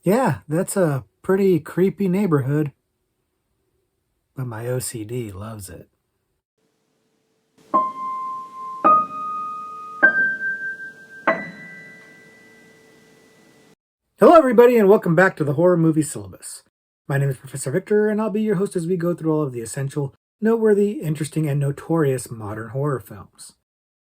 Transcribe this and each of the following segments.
Yeah, that's a pretty creepy neighborhood, but my OCD loves it. Hello, everybody, and welcome back to the Horror Movie Syllabus. My name is Professor Victor, and I'll be your host as we go through all of the essential, noteworthy, interesting, and notorious modern horror films.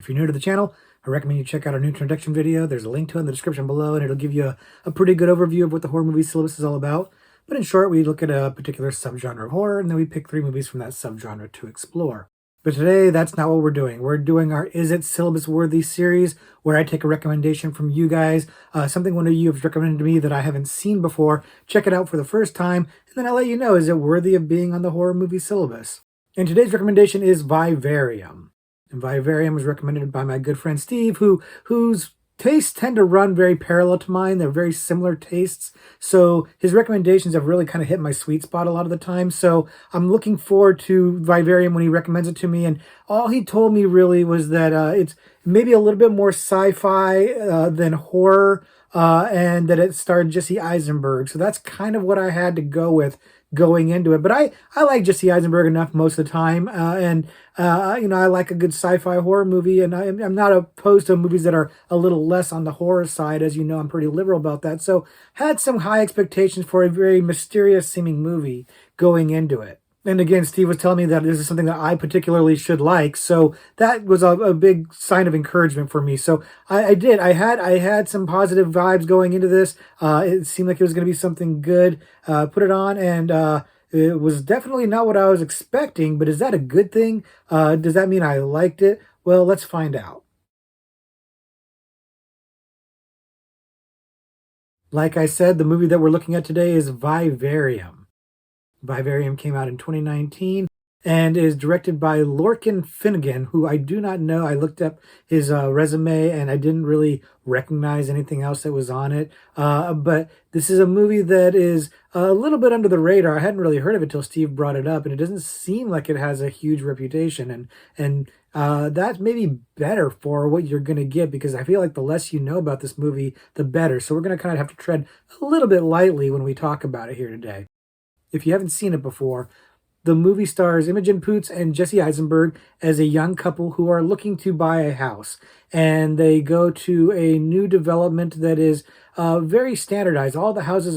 If you're new to the channel, I recommend you check out our new introduction video. There's a link to it in the description below, and it'll give you a pretty good overview of what the Horror Movie Syllabus is all about. But in short, we look at a particular subgenre of horror, and then we pick 3 movies from that subgenre to explore. But today, that's not what we're doing. We're doing our Is It Syllabus-Worthy series, where I take a recommendation from you guys, something one of you have recommended to me that I haven't seen before, check it out for the first time, and then I'll let you know, is it worthy of being on the horror movie syllabus? And today's recommendation is Vivarium. And Vivarium was recommended by my good friend Steve, whose tastes tend to run very parallel to mine. They're very similar tastes. So his recommendations have really kind of hit my sweet spot a lot of the time. So I'm looking forward to Vivarium when he recommends it to me. And all he told me really was that it's maybe a little bit more sci-fi than horror, and that it starred Jesse Eisenberg. So that's kind of what I had to go with going into it. But I like Jesse Eisenberg enough most of the time, and I like a good sci-fi horror movie, and I'm not opposed to movies that are a little less on the horror side. As you know, I'm pretty liberal about that. So had some high expectations for a very mysterious seeming movie going into it. And again, Steve was telling me that this is something that I particularly should like, so that was a big sign of encouragement for me. So I did. I had some positive vibes going into this. It seemed like it was going to be something good. Put it on, and it was definitely not what I was expecting. But is that a good thing? Does that mean I liked it? Well, let's find out. Like I said, the movie that we're looking at today is Vivarium. Vivarium came out in 2019 and is directed by Lorcan Finnegan, who I do not know. I looked up his resume and I didn't really recognize anything else that was on it. But this is a movie that is a little bit under the radar. I hadn't really heard of it till Steve brought it up, and it doesn't seem like it has a huge reputation. And that's maybe better for what you're going to get, because I feel like the less you know about this movie, the better. So we're going to kind of have to tread a little bit lightly when we talk about it here today. If you haven't seen it before, the movie stars Imogen Poots and Jesse Eisenberg as a young couple who are looking to buy a house. And they go to a new development that is very standardized. All the houses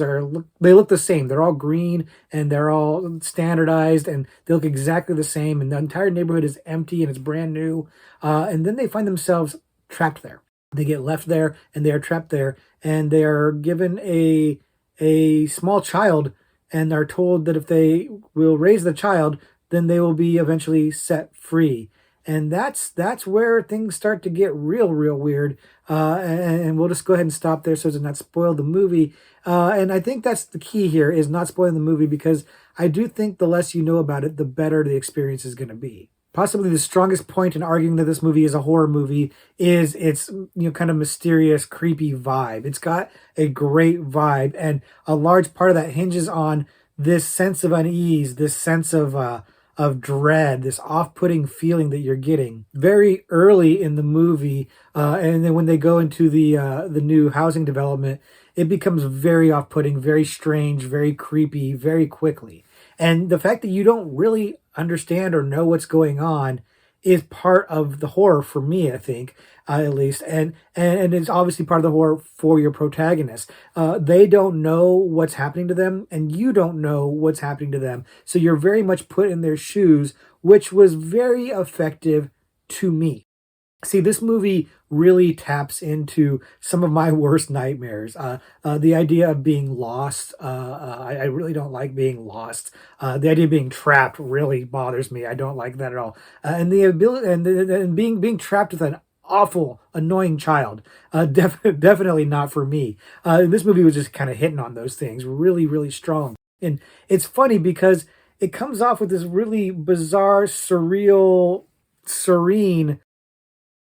they look the same. They're all green and they're all standardized and they look exactly the same. And the entire neighborhood is empty and it's brand new. And then they find themselves trapped there. They get left there and they are trapped there. And they are given a small child and are told that if they will raise the child, then they will be eventually set free. And that's where things start to get real weird. And we'll just go ahead and stop there so as to not spoil the movie. And I think that's the key here, is not spoiling the movie, because I do think the less you know about it, the better the experience is going to be. Possibly the strongest point in arguing that this movie is a horror movie is its kind of mysterious, creepy vibe. It's got a great vibe, and a large part of that hinges on this sense of unease, this sense of dread, this off-putting feeling that you're getting very early in the movie, and then when they go into the new housing development, it becomes very off-putting, very strange, very creepy, very quickly. And the fact that you don't really understand or know what's going on is part of the horror for me, I think, at least, and it's obviously part of the horror for your protagonist. They don't know what's happening to them, and you don't know what's happening to them, so you're very much put in their shoes, which was very effective to me. See, this movie really taps into some of my worst nightmares. The idea of being lost, I really don't like being lost. The idea of being trapped really bothers me. I don't like that at all. And the ability and being trapped with an awful, annoying child, definitely not for me. This movie was just kind of hitting on those things really strong. And it's funny because it comes off with this really bizarre, surreal, serene,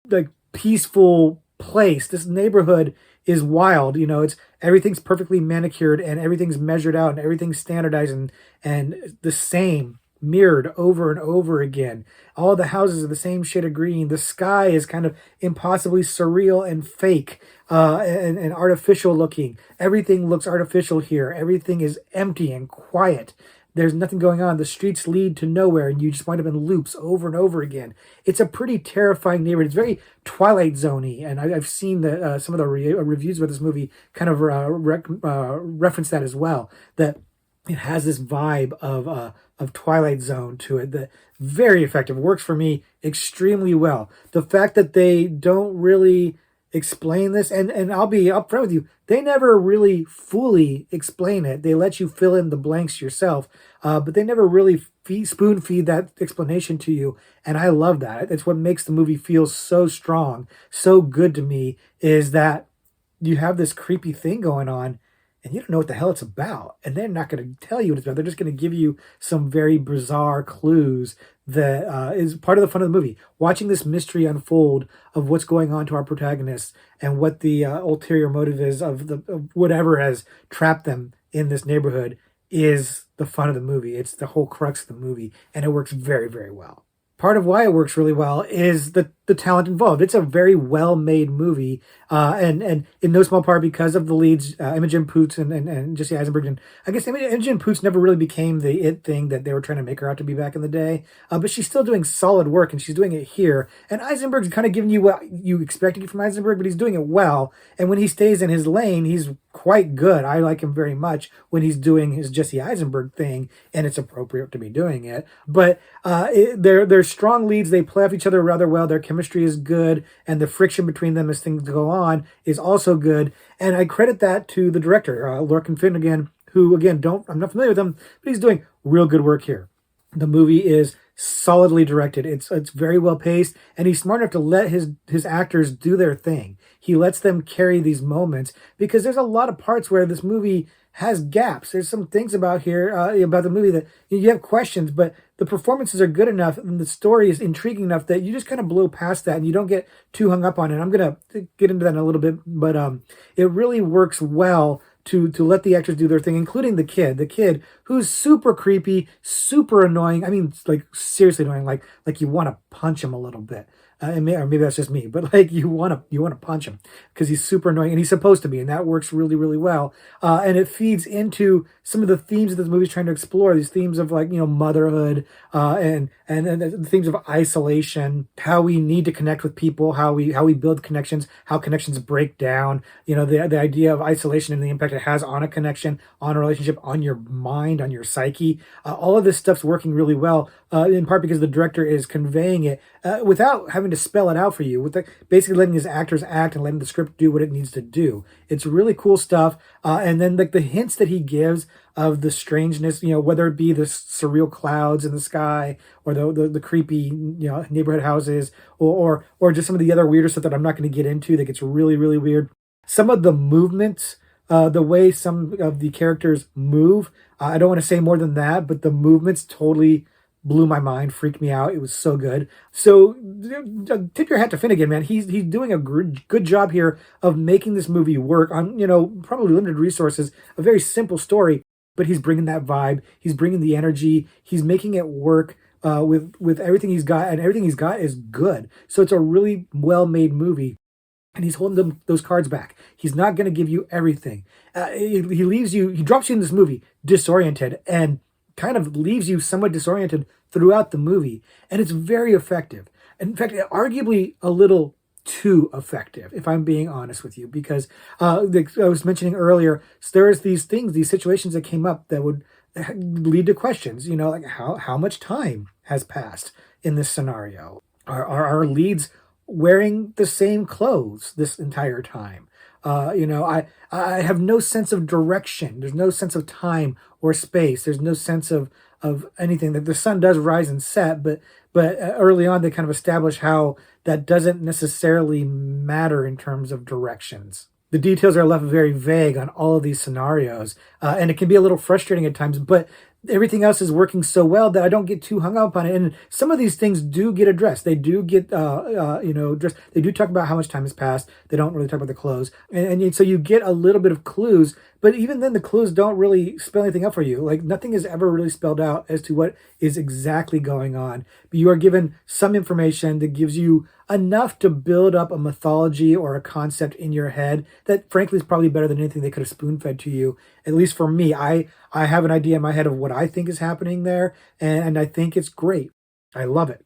like, peaceful place. This neighborhood is wild. It's everything's perfectly manicured and everything's measured out and everything's standardized and the same, mirrored over and over again. All the houses are the same shade of green. The sky is kind of impossibly surreal and fake. and artificial looking. Everything looks artificial here. Everything is empty and quiet. There's nothing going on. The streets lead to nowhere, and you just wind up in loops over and over again. It's a pretty terrifying neighborhood. It's very Twilight Zoney, and I've seen some of the reviews of this movie kind of reference that as well. That it has this vibe of Twilight Zone to it. That very effective. Works for me extremely well. The fact that they don't really explain this, and I'll be upfront with you, they never really fully explain it. They let you fill in the blanks yourself, but they never really spoon feed that explanation to you, and I love that. It's what makes the movie feel so strong, so good to me, is that you have this creepy thing going on, and you don't know what the hell it's about. And they're not going to tell you what it's about. They're just going to give you some very bizarre clues that is part of the fun of the movie. Watching this mystery unfold of what's going on to our protagonists and what the ulterior motive is of whatever has trapped them in this neighborhood is the fun of the movie. It's the whole crux of the movie, and it works very, very well. Part of why it works really well is the talent involved. It's a very well-made movie, and in no small part because of the leads, Imogen Poots and Jesse Eisenberg. And I guess Imogen Poots never really became the it thing that they were trying to make her out to be back in the day, but she's still doing solid work, and she's doing it here. And Eisenberg's kind of giving you what you expected from Eisenberg, but he's doing it well. And when he stays in his lane, he's quite good. I like him very much when he's doing his Jesse Eisenberg thing, and it's appropriate to be doing it. But they're strong leads. They play off each other rather well. Their chemistry is good, and the friction between them as things go on is also good. And I credit that to the director, Lorcan Finnegan, who, again, I'm not familiar with him, but he's doing real good work here. The movie is solidly directed. It's very well paced, and he's smart enough to let his actors do their thing. He lets them carry these moments, because there's a lot of parts where this movie has gaps. There's some things about the movie that you have questions, but the performances are good enough and the story is intriguing enough that you just kind of blow past that and you don't get too hung up on it. I'm gonna get into that in a little bit, but it really works well to let the actors do their thing, including the kid who's super creepy, super annoying. I mean, like seriously annoying, like you want to punch him a little bit. Or maybe that's just me, but like you want to punch him because he's super annoying, and he's supposed to be, and that works really, really well. And it feeds into some of the themes that this movie's trying to explore. These themes of motherhood, and the themes of isolation, how we need to connect with people, how we build connections, how connections break down. The idea of isolation and the impact it has on a connection, on a relationship, on your mind, on your psyche. All of this stuff's working really well, in part because the director is conveying it without having to spell it out for you, with basically letting his actors act and letting the script do what it needs to do. It's really cool stuff. And then the hints that he gives of the strangeness, whether it be the surreal clouds in the sky or the creepy, neighborhood houses, or just some of the other weirder stuff that I'm not going to get into that gets really, really weird. Some of the movements, the way some of the characters move, I don't want to say more than that, but the movements totally blew my mind, freaked me out. It was so good. So tip your hat to Finnegan, man. He's doing a good job here of making this movie work on, probably limited resources, a very simple story, but he's bringing that vibe. He's bringing the energy. He's making it work with everything he's got, and everything he's got is good. So it's a really well-made movie. And he's holding those cards back. He's not going to give you everything. He drops you in this movie disoriented and kind of leaves you somewhat disoriented throughout the movie. And it's very effective. In fact, arguably a little too effective, if I'm being honest with you, because I was mentioning earlier, there's these situations that came up that would lead to questions, like how much time has passed in this scenario? Are our leads wearing the same clothes this entire time? I have no sense of direction. There's no sense of time or space. There's no sense of anything. That the sun does rise and set, but early on they kind of establish how that doesn't necessarily matter in terms of directions. The details are left very vague on all of these scenarios, and it can be a little frustrating at times, but everything else is working so well that I don't get too hung up on it. And some of these things do get addressed. They do get, addressed. They do talk about how much time has passed. They don't really talk about the clothes, and so you get a little bit of clues. But even then, the clues don't really spell anything out for you. Like nothing is ever really spelled out as to what is exactly going on. But you are given some information that gives you enough to build up a mythology or a concept in your head that, frankly, is probably better than anything they could have spoon fed to you. At least for me, I have an idea in my head of what I think is happening there, and I think it's great. I love it.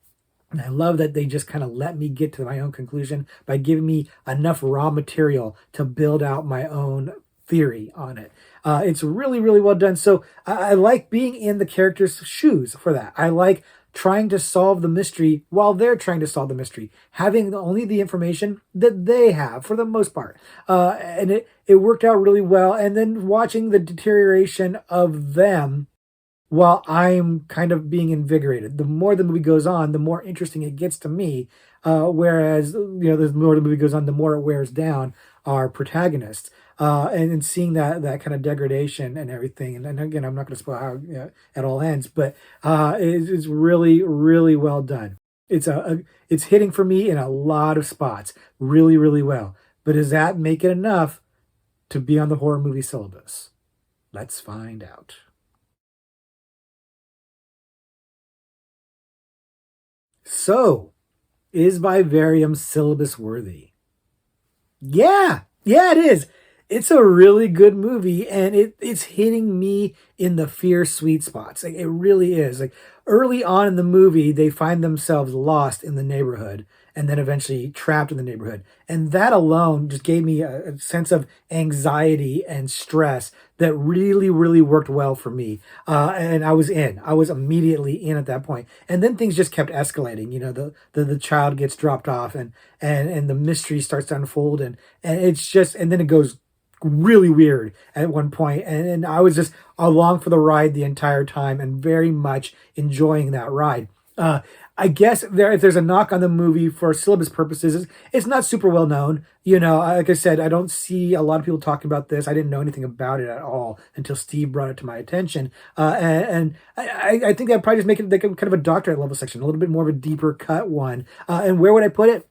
And I love that they just kind of let me get to my own conclusion by giving me enough raw material to build out my own theory on it. It's really, really well done. So I like being in the characters' shoes for that. I like trying to solve the mystery while they're trying to solve the mystery, having only the information that they have for the most part. And it worked out really well. And then watching the deterioration of them while I'm kind of being invigorated. The more the movie goes on, the more interesting it gets to me. Whereas, the more the movie goes on, the more it wears down our protagonists. And seeing that kind of degradation and everything. And again, I'm not going to spoil how it all ends, but it's really, really well done. It's hitting for me in a lot of spots, really, really well. But does that make it enough to be on the horror movie syllabus? Let's find out. So, is Vivarium syllabus worthy? Yeah, yeah, it is. It's a really good movie, and it's hitting me in the fear sweet spots. Like it really is. Like early on in the movie, they find themselves lost in the neighborhood, and then eventually trapped in the neighborhood, and that alone just gave me a sense of anxiety and stress that really, really worked well for me. And I was in. I was immediately in at that point, and then things just kept escalating. The child gets dropped off, and the mystery starts to unfold, and it's just, and then it goes really weird at one point, and I was just along for the ride the entire time and very much enjoying that ride. I guess if there's a knock on the movie for syllabus purposes, it's not super well known. Like I said, I don't see a lot of people talking about this. I didn't know anything about it at all until Steve brought it to my attention. And I think that probably just make it like a kind of a doctorate level section, a little bit more of a deeper cut one. And where would I put it?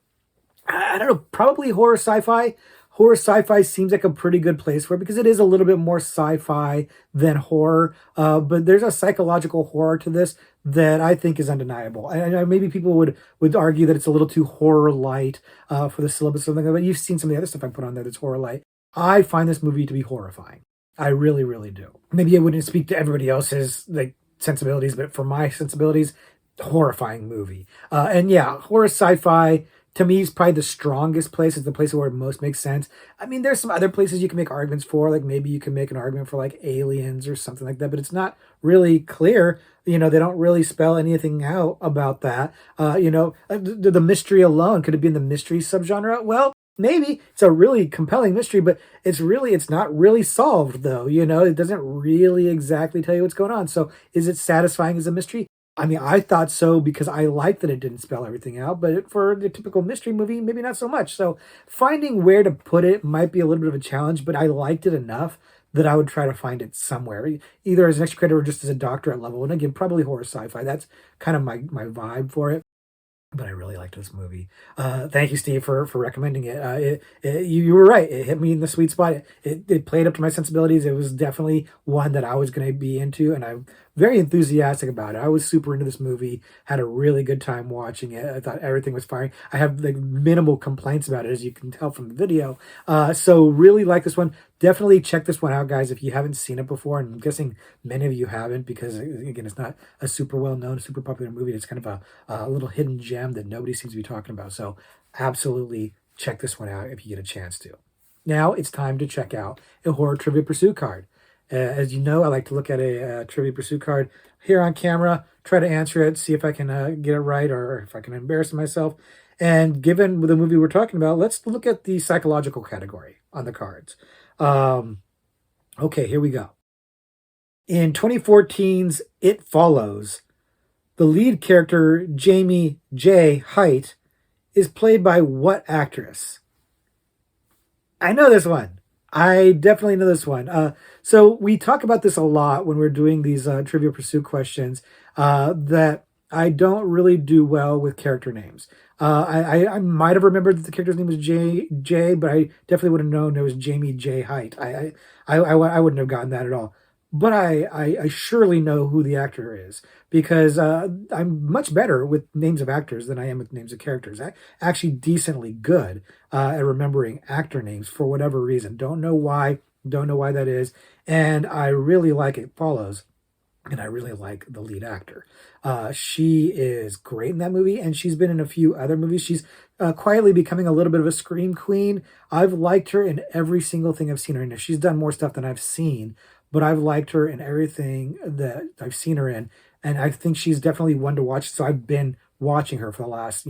I don't know, probably horror sci-fi. Horror sci-fi seems like a pretty good place for it because it is a little bit more sci-fi than horror. But there's a psychological horror to this that I think is undeniable. And maybe people would argue that it's a little too horror light for the syllabus or something like that. But you've seen some of the other stuff I put on there that's horror light. I find this movie to be horrifying. I really, really do. Maybe it wouldn't speak to everybody else's like sensibilities, but for my sensibilities, horrifying movie. And yeah, horror sci-fi to me is probably the strongest place. It's the place where it most makes sense. I mean, there's some other places you can make arguments for, like maybe you can make an argument for like aliens or something like that, but it's not really clear. They don't really spell anything out about that. The mystery alone, could it be in the mystery subgenre? Well, maybe it's a really compelling mystery, but it's not really solved though. It doesn't really exactly tell you what's going on. So is it satisfying as a mystery? I mean, I thought so because I liked that it didn't spell everything out, but for the typical mystery movie, maybe not so much. So finding where to put it might be a little bit of a challenge, but I liked it enough that I would try to find it somewhere, either as an extra credit or just as a doctorate level. And again, probably horror sci-fi. That's kind of my vibe for it. But I really liked this movie. Thank you, Steve, for recommending it. You were right. It hit me in the sweet spot. It played up to my sensibilities. It was definitely one that I was going to be into, and I'm very enthusiastic about it. I was super into this movie. Had a really good time watching it. I thought everything was fine. I have like minimal complaints about it, as you can tell from the video. So really like this one. Definitely check this one out, guys, if you haven't seen it before. And I'm guessing many of you haven't because, again, it's not a super well-known, super popular movie. It's kind of a little hidden gem that nobody seems to be talking about. So absolutely check this one out if you get a chance to. Now it's time to check out a horror trivia pursuit card. As you know, I like to look at a trivia pursuit card here on camera, try to answer it, see if I can get it right or if I can embarrass myself. And given the movie we're talking about, let's look at the psychological category on the cards. Okay, here we go. In 2014's It Follows, the lead character, Jamie J. Height, is played by what actress? I know this one. I definitely know this one. So we talk about this a lot when we're doing these Trivia Pursuit questions. That I don't really do well with character names. I might have remembered that the character's name was J, but I definitely would have known it was Jamie J. Height. I wouldn't have gotten that at all. But I surely know who the actor is because I'm much better with names of actors than I am with names of characters. Actually, decently good at remembering actor names for whatever reason. Don't know why. Don't know why that is. And I really like It Follows, and I really like the lead actor. She is great in that movie, and she's been in a few other movies. She's quietly becoming a little bit of a scream queen. I've liked her in every single thing I've seen her in. She's done more stuff than I've seen, but I've liked her in everything that I've seen her in, and I think she's definitely one to watch. So I've been watching her for the last,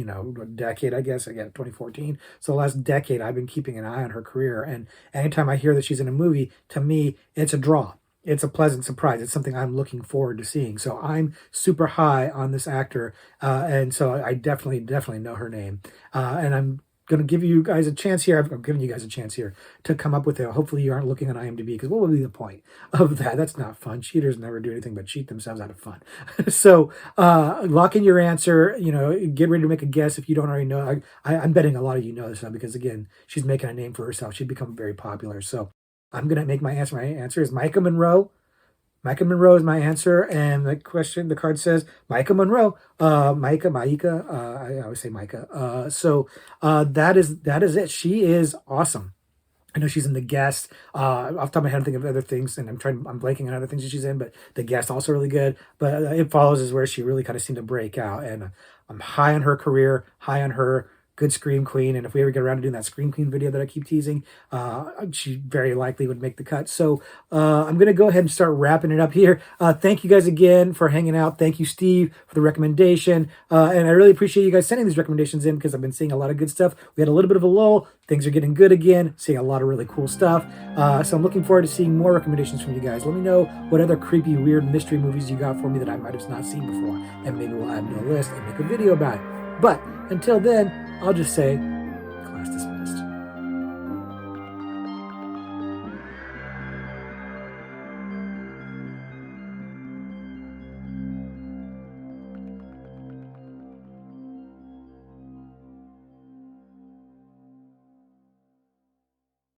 decade, I guess. Again, 2014. So the last decade, I've been keeping an eye on her career, and anytime I hear that she's in a movie, to me, it's a draw. It's a pleasant surprise. It's something I'm looking forward to seeing. So I'm super high on this actor, and so I definitely know her name. And I'm going to give you guys a chance here. I'm giving you guys a chance here to come up with it. Hopefully, you aren't looking on IMDb because what would be the point of that? That's not fun. Cheaters never do anything but cheat themselves out of fun. So lock in your answer. Get ready to make a guess if you don't already know. I'm betting a lot of you know this now because again, she's making a name for herself. She's become very popular. So I'm gonna make my answer. My answer is Micah Monroe. Micah Monroe is my answer, and the card says Micah Monroe. Micah. I always say Micah. That is it. She is awesome. I know she's in The Guest. Off the top of my head, I think of other things, and I'm blanking on other things that she's in, but The Guest also really good. But It Follows is where she really kind of seemed to break out, and I'm high on her career, high on her. Good Scream Queen, and if we ever get around to doing that Scream Queen video that I keep teasing, she very likely would make the cut. So I'm going to go ahead and start wrapping it up here. Thank you guys again for hanging out. Thank you, Steve, for the recommendation. And I really appreciate you guys sending these recommendations in because I've been seeing a lot of good stuff. We had a little bit of a lull. Things are getting good again. Seeing a lot of really cool stuff. So I'm looking forward to seeing more recommendations from you guys. Let me know what other creepy, weird mystery movies you got for me that I might have not seen before. And maybe we'll add them to the list and make a video about it. But until then, I'll just say